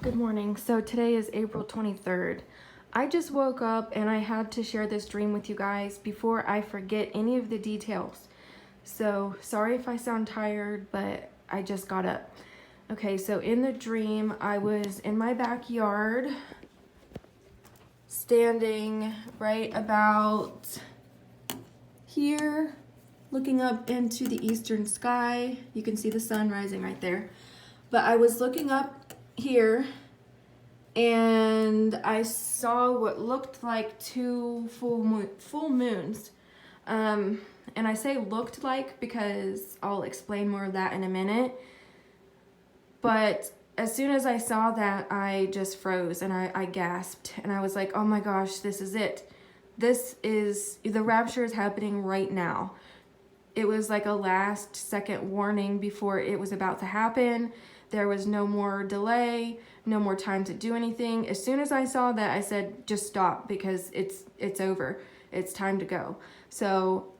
Good morning. So today is April 23rd. I just woke up and I had to share this dream with you guys before I forget any of the details. So sorry if I sound tired, but I just got up. Okay, so in the dream, I was in my backyard, standing right about here, looking up into the eastern sky. You can see the sun rising right there. But I was looking up here and I saw what looked like two full moons. And I say looked like because I'll explain more of that in a minute. But as soon as I saw that, I just froze and I gasped. And I was like, oh my gosh, this is it. The rapture is happening right now. It was like a last second warning before it was about to happen. There was no more delay, no more time to do anything. As soon as I saw that, I said, just stop because it's over. It's time to go. So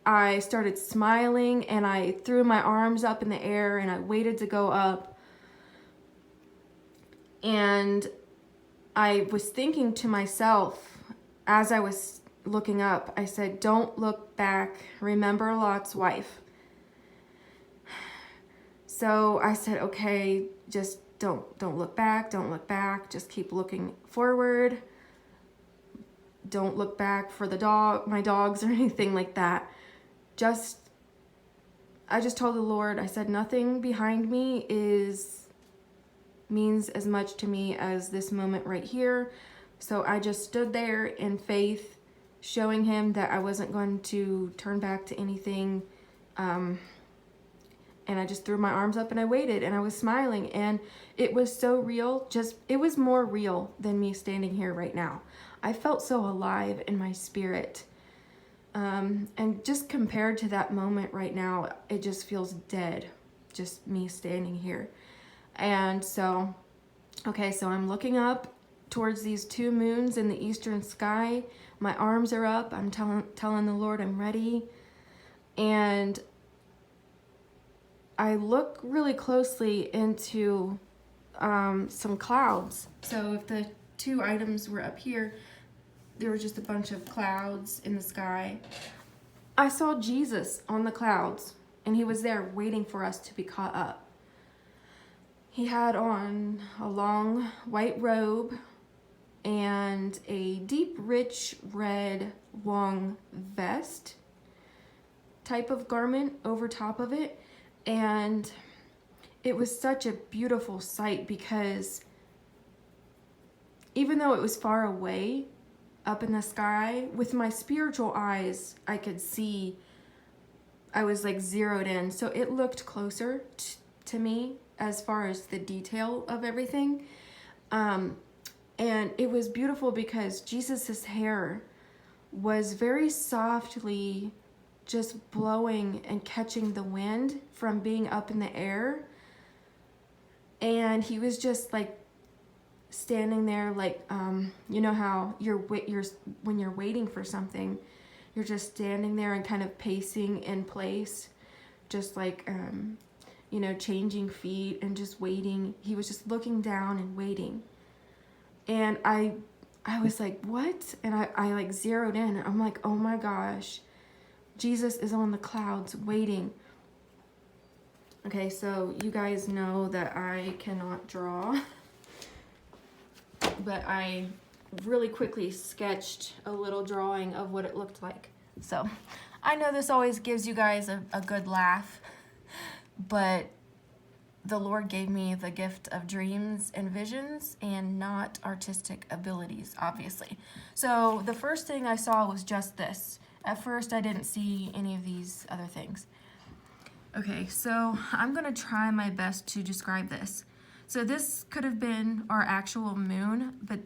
I started smiling and I threw my arms up in the air and I waited to go up. And I was thinking to myself as I was looking up, I said, don't look back. Remember Lot's wife. So I said, okay, just don't look back. Don't look back. Just keep looking forward. Don't look back for my dogs or anything like that. I just told the Lord, I said, nothing behind me means as much to me as this moment right here. So I just stood there in faith, showing him that I wasn't going to turn back to anything. And I just threw my arms up and I waited and I was smiling and it was so real. It was more real than me standing here right now. I felt so alive in my spirit. And just compared to that moment right now, it just feels dead. Just me standing here. And so, okay, so I'm looking up towards these two moons in the eastern sky. My arms are up. I'm telling the Lord I'm ready. And I look really closely into some clouds. So if the two items were up here, there were just a bunch of clouds in the sky. I saw Jesus on the clouds, and he was there waiting for us to be caught up. He had on a long white robe and a deep, rich red, long vest type of garment over top of it. And it was such a beautiful sight because even though it was far away up in the sky, with my spiritual eyes, I could see, I was like zeroed in. So it looked closer to me as far as the detail of everything. And it was beautiful because Jesus's hair was very softly just blowing and catching the wind from being up in the air. And he was just like standing there like, you know how when you're waiting for something, you're just standing there and kind of pacing in place, just like, changing feet and just waiting. He was just looking down and waiting. And I was like, what? And I like zeroed in. I'm like, oh my gosh. Jesus is on the clouds waiting. Okay, so you guys know that I cannot draw, but I really quickly sketched a little drawing of what it looked like. So I know this always gives you guys a good laugh, but the Lord gave me the gift of dreams and visions and not artistic abilities, obviously. So the first thing I saw was just this. At first, I didn't see any of these other things. Okay, so I'm gonna try my best to describe this. So this could have been our actual moon, but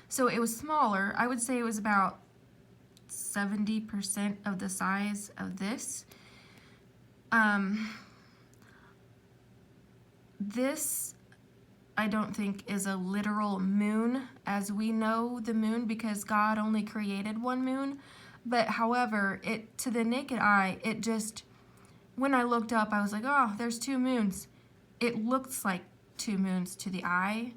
so it was smaller. I would say it was about 70% of the size of this. This, I don't think, is a literal moon as we know the moon because God only created one moon. But however, to the naked eye, when I looked up, I was like, oh, there's two moons. It looks like 2 moons to the eye.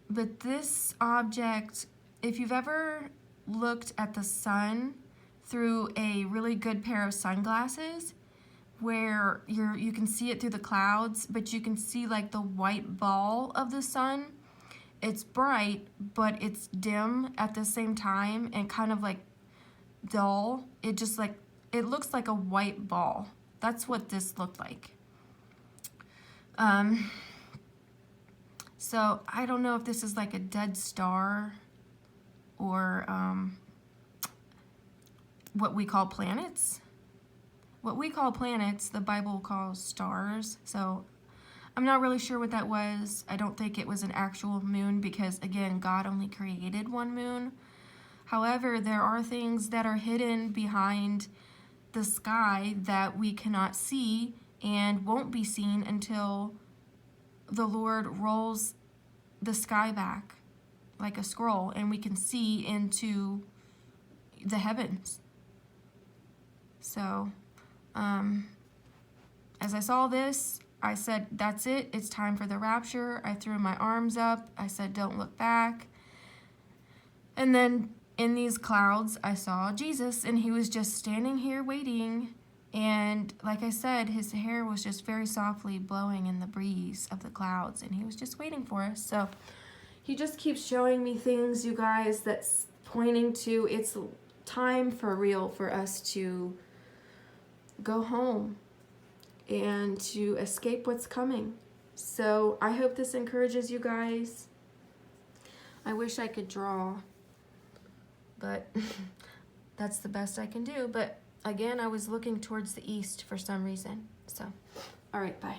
But this object, if you've ever looked at the sun through a really good pair of sunglasses, where you can see it through the clouds, but you can see like the white ball of the sun. It's bright, but it's dim at the same time and kind of like dull. It looks like a white ball. That's what this looked like. So I don't know if this is like a dead star or what we call planets. What we call planets, the Bible calls stars. So I'm not really sure what that was. I don't think it was an actual moon because, again, God only created one moon. However, there are things that are hidden behind the sky that we cannot see and won't be seen until the Lord rolls the sky back like a scroll and we can see into the heavens. So, as I saw this, I said, that's it. It's time for the rapture. I threw my arms up. I said, don't look back. And then in these clouds, I saw Jesus, and he was just standing here waiting. And like I said, his hair was just very softly blowing in the breeze of the clouds, and he was just waiting for us. So he just keeps showing me things, you guys, that's pointing to it's time for real for us to go home and to escape what's coming. So I hope this encourages you guys. I wish I could draw, but that's the best I can do. But again, I was looking towards the east for some reason. So, all right, bye.